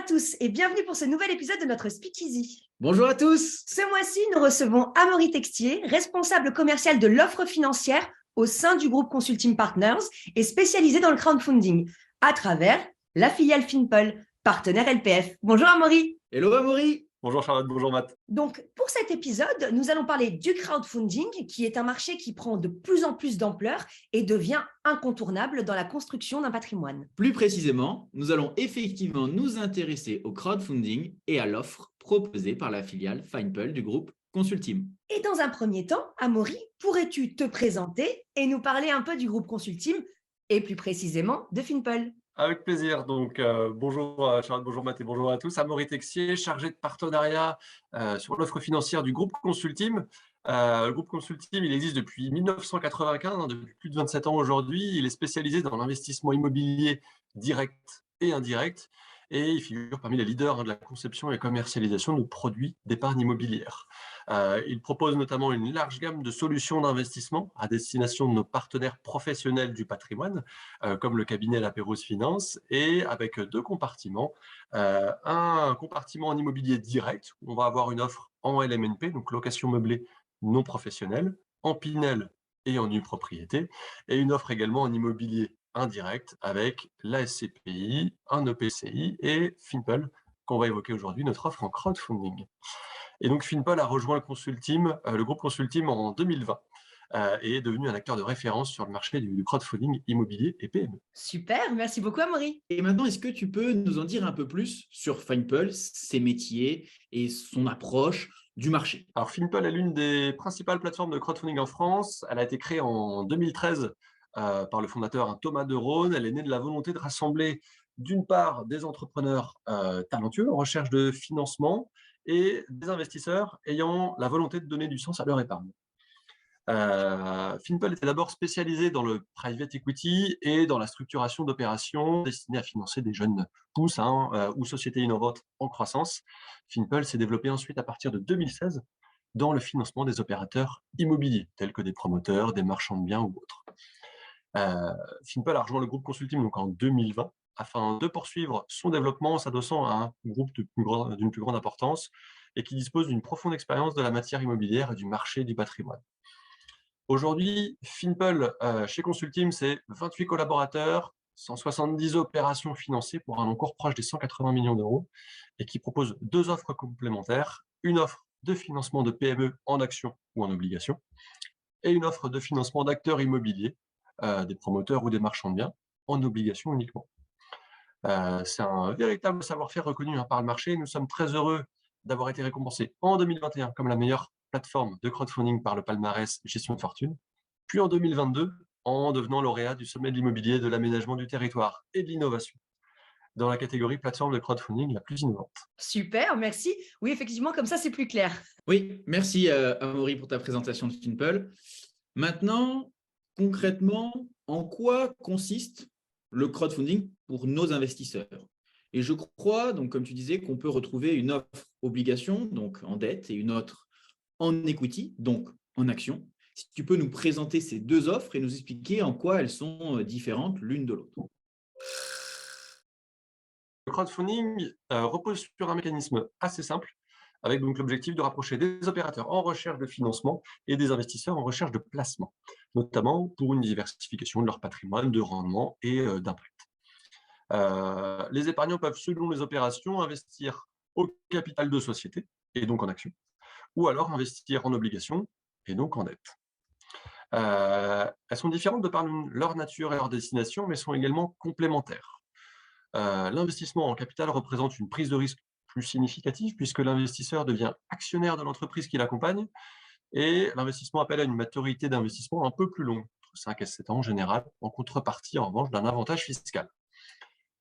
tous et bienvenue pour ce nouvel épisode de notre Speakeasy. Bonjour à tous. Ce mois-ci, nous recevons Amaury Texier, responsable commercial de l'offre financière au sein du groupe Consulting Partners et spécialisé dans le crowdfunding à travers la filiale Finpol, partenaire LPF. Bonjour Amaury. Hello Amaury. Bonjour Charlotte, bonjour Matt. Donc, pour cet épisode, nous allons parler du crowdfunding, qui est un marché qui prend de plus en plus d'ampleur et devient incontournable dans la construction d'un patrimoine. Plus précisément, nous allons effectivement nous intéresser au crowdfunding et à l'offre proposée par la filiale Finpol du groupe Consultim. Et dans un premier temps, Amaury, pourrais-tu te présenter et nous parler un peu du groupe Consultim et plus précisément de Finpol? Avec plaisir. Donc, bonjour Charlotte, bonjour Matt et bonjour à tous. Amaury Texier, chargé de partenariat sur l'offre financière du groupe Consultim. Le groupe Consultim, il existe depuis 1995, depuis plus de 27 ans aujourd'hui. Il est spécialisé dans l'investissement immobilier direct et indirect. Et il figure parmi les leaders de la conception et commercialisation de produits d'épargne immobilière. Il propose notamment une large gamme de solutions d'investissement à destination de nos partenaires professionnels du patrimoine, comme le cabinet La Pérouse Finance, et avec deux compartiments. Un compartiment en immobilier direct, où on va avoir une offre en LMNP, donc location meublée non professionnelle, en Pinel et en nue propriété, et une offre également en immobilier indirect avec la SCPI, un EPCI et Finpol, qu'on va évoquer aujourd'hui, notre offre en crowdfunding. Et donc Finpol a rejoint le groupe Consultim en 2020 et est devenu un acteur de référence sur le marché du crowdfunding immobilier et PME. Super, merci beaucoup Amaury. Et maintenant, est-ce que tu peux nous en dire un peu plus sur Finpol, ses métiers et son approche du marché? Alors Finpol est l'une des principales plateformes de crowdfunding en France. Elle a été créée en 2013 par le fondateur Thomas de Rhône. Elle est née de la volonté de rassembler d'une part des entrepreneurs talentueux en recherche de financement et des investisseurs ayant la volonté de donner du sens à leur épargne. Finpol était d'abord spécialisé dans le private equity et dans la structuration d'opérations destinées à financer des jeunes pousses ou sociétés innovantes en croissance. Finpol s'est développé ensuite à partir de 2016 dans le financement des opérateurs immobiliers, tels que des promoteurs, des marchands de biens ou autres. Finpol a rejoint le groupe Consultim donc en 2020 afin de poursuivre son développement en s'adossant à un groupe d'une plus grande importance et qui dispose d'une profonde expérience de la matière immobilière et du marché du patrimoine. Aujourd'hui, Finpol chez Consultim, c'est 28 collaborateurs, 170 opérations financées pour un encours proche des 180 millions d'euros et qui propose deux offres complémentaires, une offre de financement de PME en actions ou en obligations et une offre de financement d'acteurs immobiliers, des promoteurs ou des marchands de biens, en obligations uniquement. C'est un véritable savoir-faire reconnu par le marché. Nous sommes très heureux d'avoir été récompensés en 2021 comme la meilleure plateforme de crowdfunding par le palmarès Gestion de Fortune, puis en 2022 en devenant lauréat du sommet de l'immobilier, de l'aménagement du territoire et de l'innovation, dans la catégorie plateforme de crowdfunding la plus innovante. Super, merci. Oui, effectivement, comme ça, c'est plus clair. Oui, merci Amaury pour ta présentation de Finpol. Maintenant, concrètement, en quoi consiste le crowdfunding pour nos investisseurs? Et je crois, donc, comme tu disais, qu'on peut retrouver une offre obligation, donc en dette, et une autre en equity, donc en action. Si tu peux nous présenter ces deux offres et nous expliquer en quoi elles sont différentes l'une de l'autre. Le crowdfunding repose sur un mécanisme assez simple, avec donc l'objectif de rapprocher des opérateurs en recherche de financement et des investisseurs en recherche de placement, notamment pour une diversification de leur patrimoine, de rendement et d'impact. Les épargnants peuvent, selon les opérations, investir au capital de société, et donc en actions, ou alors investir en obligations, et donc en dette. Elles sont différentes de par leur nature et leur destination, mais sont également complémentaires. L'investissement en capital représente une prise de risque plus significative, puisque l'investisseur devient actionnaire de l'entreprise qui l'accompagne, et l'investissement appelle à une maturité d'investissement un peu plus longue, entre 5 et 7 ans en général, en contrepartie en revanche d'un avantage fiscal.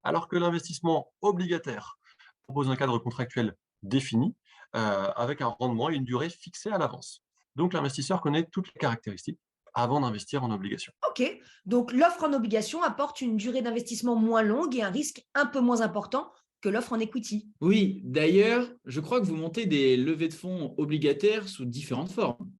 Alors que l'investissement obligataire propose un cadre contractuel défini, avec un rendement et une durée fixée à l'avance. Donc l'investisseur connaît toutes les caractéristiques avant d'investir en obligation. Ok, donc l'offre en obligation apporte une durée d'investissement moins longue et un risque un peu moins important que l'offre en equity. Oui, d'ailleurs, je crois que vous montez des levées de fonds obligataires sous différentes formes.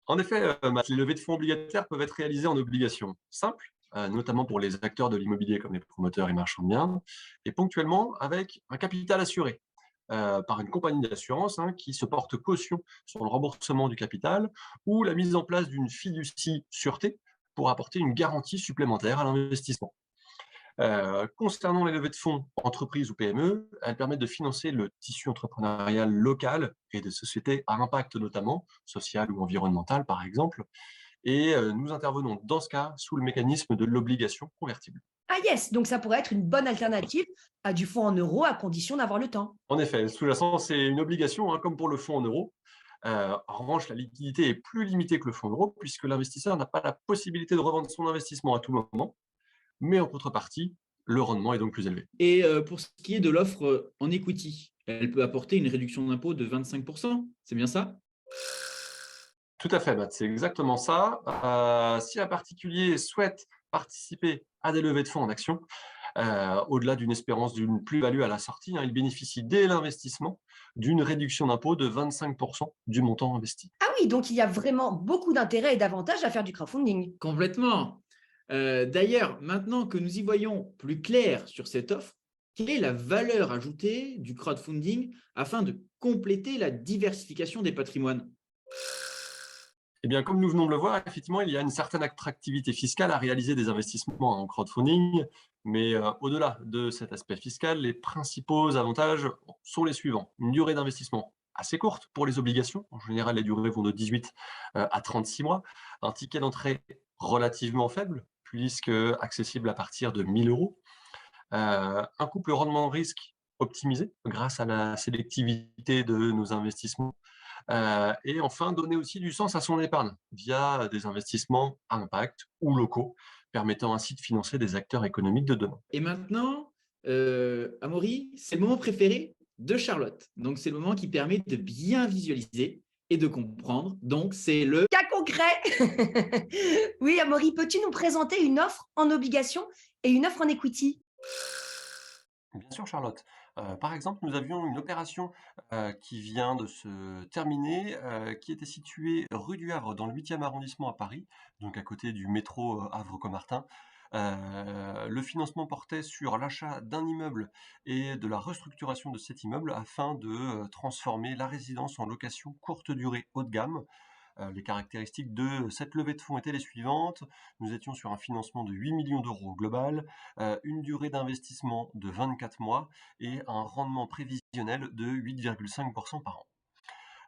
En effet, Matt, les levées de fonds obligataires peuvent être réalisées en obligations simples, notamment pour les acteurs de l'immobilier comme les promoteurs et marchands de biens, et ponctuellement avec un capital assuré par une compagnie d'assurance qui se porte caution sur le remboursement du capital ou la mise en place d'une fiducie sûreté pour apporter une garantie supplémentaire à l'investissement. Concernant les levées de fonds entreprises ou PME, elles permettent de financer le tissu entrepreneurial local et des sociétés à impact notamment, social ou environnemental par exemple. Et nous intervenons dans ce cas sous le mécanisme de l'obligation convertible. Ah yes, donc ça pourrait être une bonne alternative à du fonds en euros à condition d'avoir le temps. En effet, le sous-jacent, c'est une obligation, comme pour le fonds en euros. En revanche, la liquidité est plus limitée que le fonds en euros puisque l'investisseur n'a pas la possibilité de revendre son investissement à tout moment, mais en contrepartie, le rendement est donc plus élevé. Et pour ce qui est de l'offre en equity, elle peut apporter une réduction d'impôt de 25%, c'est bien ça? Tout à fait, Matt, c'est exactement ça. Si un particulier souhaite participer à des levées de fonds en actions, au-delà d'une espérance d'une plus-value à la sortie, il bénéficie dès l'investissement d'une réduction d'impôt de 25% du montant investi. Ah oui, donc il y a vraiment beaucoup d'intérêts et d'avantages à faire du crowdfunding. Complètement. D'ailleurs, maintenant que nous y voyons plus clair sur cette offre, quelle est la valeur ajoutée du crowdfunding afin de compléter la diversification des patrimoines? Eh bien, comme nous venons de le voir, effectivement, il y a une certaine attractivité fiscale à réaliser des investissements en crowdfunding, mais au-delà de cet aspect fiscal, les principaux avantages sont les suivants. Une durée d'investissement assez courte pour les obligations. En général, les durées vont de 18 à 36 mois. Un ticket d'entrée relativement faible, puisque accessible à partir de 1 000 euros. Un couple rendement-risque optimisé grâce à la sélectivité de nos investissements. Et enfin, donner aussi du sens à son épargne via des investissements à impact ou locaux, permettant ainsi de financer des acteurs économiques de demain. Et maintenant, Amaury, c'est le moment préféré de Charlotte. Donc, c'est le moment qui permet de bien visualiser et de comprendre. Donc, c'est le… Cas concret. Oui, Amaury, peux-tu nous présenter une offre en obligation et une offre en equity? Bien sûr, Charlotte. Par exemple, nous avions une opération qui vient de se terminer, qui était située rue du Havre, dans le 8e arrondissement à Paris, donc à côté du métro Havre-Comartin. Le financement portait sur l'achat d'un immeuble et de la restructuration de cet immeuble afin de transformer la résidence en location courte durée haut de gamme. Les caractéristiques de cette levée de fonds étaient les suivantes. Nous étions sur un financement de 8 millions d'euros au global, une durée d'investissement de 24 mois et un rendement prévisionnel de 8,5% par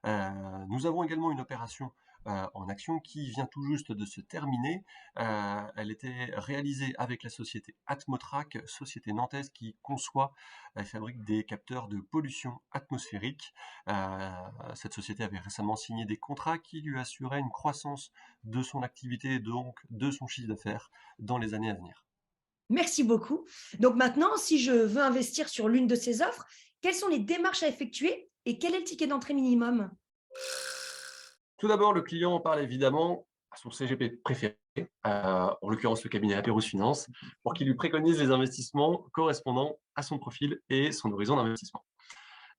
an. Nous avons également une opération en action qui vient tout juste de se terminer. Elle était réalisée avec la société Atmotrack, société nantaise qui conçoit et fabrique des capteurs de pollution atmosphérique. Cette société avait récemment signé des contrats qui lui assuraient une croissance de son activité et donc de son chiffre d'affaires dans les années à venir. Merci beaucoup. Donc maintenant, si je veux investir sur l'une de ces offres, quelles sont les démarches à effectuer et quel est le ticket d'entrée minimum? Tout d'abord, le client parle évidemment à son CGP préféré, en l'occurrence le cabinet Aperos Finance, pour qu'il lui préconise les investissements correspondant à son profil et son horizon d'investissement.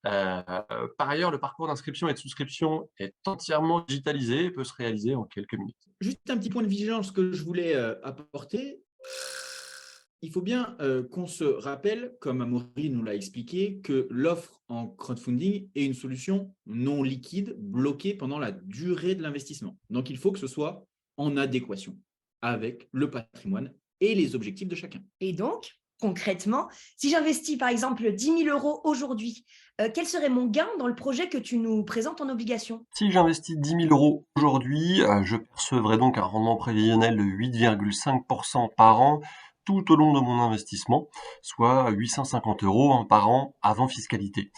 Par ailleurs, le parcours d'inscription et de souscription est entièrement digitalisé et peut se réaliser en quelques minutes. Juste un petit point de vigilance que je voulais apporter. Il faut bien qu'on se rappelle, comme Amaury nous l'a expliqué, que l'offre en crowdfunding est une solution non liquide bloquée pendant la durée de l'investissement. Donc, il faut que ce soit en adéquation avec le patrimoine et les objectifs de chacun. Et donc, concrètement, si j'investis par exemple 10 000 euros aujourd'hui, quel serait mon gain dans le projet que tu nous présentes en obligation? Si j'investis 10 000 euros aujourd'hui, je percevrai donc un rendement prévisionnel de 8,5% par an tout au long de mon investissement, soit 850 euros par an avant fiscalité.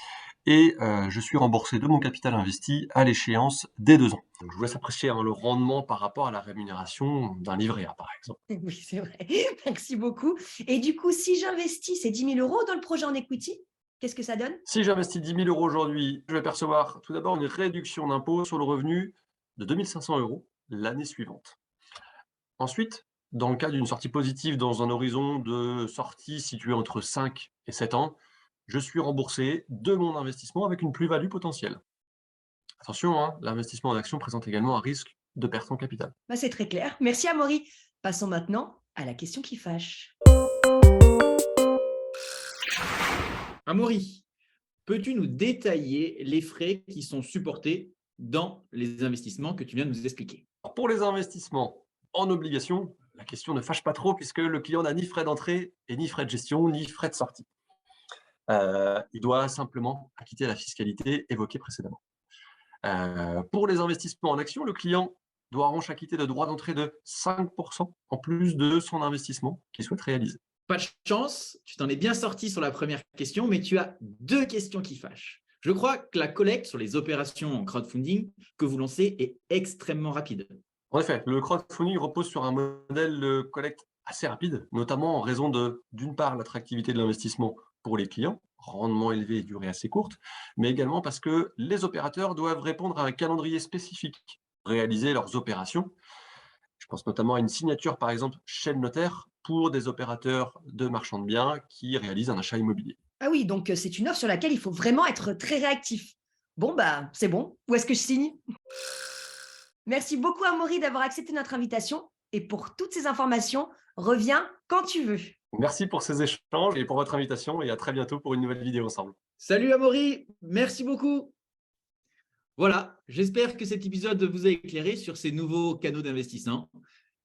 Et je suis remboursé de mon capital investi à l'échéance des 2 ans. Donc, je vous laisse apprécier le rendement par rapport à la rémunération d'un livret A, par exemple. Oui, c'est vrai. Merci beaucoup. Et du coup, si j'investis ces 10 000 euros dans le projet en equity, qu'est-ce que ça donne? Si j'investis 10 000 euros aujourd'hui, je vais percevoir tout d'abord une réduction d'impôt sur le revenu de 2 500 euros l'année suivante. Ensuite, dans le cas d'une sortie positive dans un horizon de sortie situé entre 5 et 7 ans, je suis remboursé de mon investissement avec une plus-value potentielle. Attention, l'investissement en action présente également un risque de perte en capital. C'est très clair. Merci Amaury. Passons maintenant à la question qui fâche. Amaury, peux-tu nous détailler les frais qui sont supportés dans les investissements que tu viens de nous expliquer? Pour les investissements en obligation, la question ne fâche pas trop puisque le client n'a ni frais d'entrée et ni frais de gestion, ni frais de sortie. Il doit simplement acquitter la fiscalité évoquée précédemment. Pour les investissements en actions, le client doit en revanche acquitter de droits d'entrée de 5% en plus de son investissement qu'il souhaite réaliser. Pas de chance, tu t'en es bien sorti sur la première question, mais tu as 2 questions qui fâchent. Je crois que la collecte sur les opérations en crowdfunding que vous lancez est extrêmement rapide. En effet, le crowdfunding repose sur un modèle de collecte assez rapide, notamment en raison d'une part, l'attractivité de l'investissement pour les clients, rendement élevé et durée assez courte, mais également parce que les opérateurs doivent répondre à un calendrier spécifique pour réaliser leurs opérations. Je pense notamment à une signature, par exemple, chez le notaire pour des opérateurs de marchands de biens qui réalisent un achat immobilier. Ah oui, donc c'est une offre sur laquelle il faut vraiment être très réactif. Bon, bah, c'est bon. Où est-ce que je signe? Merci beaucoup, Amaury, d'avoir accepté notre invitation. Et pour toutes ces informations, reviens quand tu veux. Merci pour ces échanges et pour votre invitation et à très bientôt pour une nouvelle vidéo ensemble. Salut Amaury, merci beaucoup. Voilà, j'espère que cet épisode vous a éclairé sur ces nouveaux canaux d'investissement.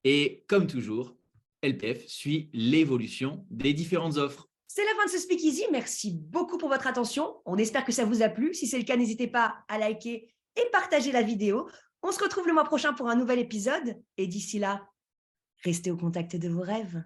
Et comme toujours, LPF suit l'évolution des différentes offres. C'est la fin de ce Speakeasy. Merci beaucoup pour votre attention. On espère que ça vous a plu. Si c'est le cas, n'hésitez pas à liker et partager la vidéo. On se retrouve le mois prochain pour un nouvel épisode. Et d'ici là, restez au contact de vos rêves.